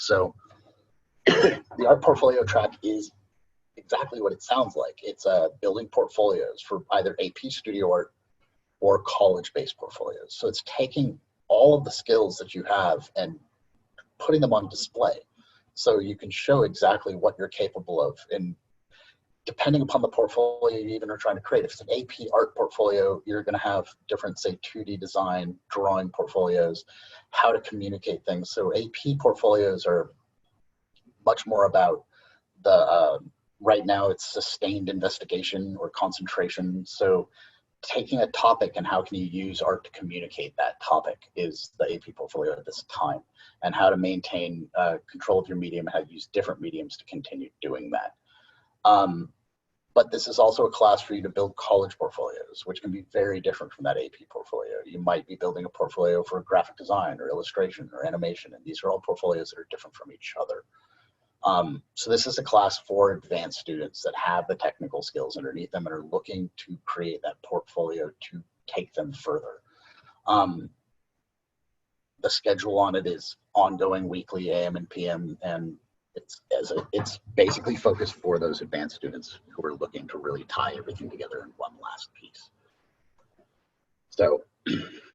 So the art portfolio track is exactly what it sounds like. It's building portfolios for either AP studio art or college-based portfolios. So it's taking all of the skills that you have and putting them on display so you can show exactly what you're capable of. And depending upon the portfolio you even are trying to create, if it's an AP art portfolio, you're going to have different, say, 2D design, drawing portfolios, how to communicate things. So AP portfolios are much more about the, right now it's sustained investigation or concentration. So taking a topic and how can you use art to communicate that topic is the AP portfolio at this time, and how to maintain control of your medium, how to use different mediums to continue doing that. But this is also a class for you to build college portfolios, which can be very different from that AP portfolio. You might be building a portfolio for graphic design or illustration or animation, and these are all portfolios that are different from each other. So this is a class for advanced students that have the technical skills underneath them and are looking to create that portfolio to take them further. The schedule on it is ongoing weekly, AM and PM, and it's basically focused for those advanced students who are looking to really tie everything together in one last piece. So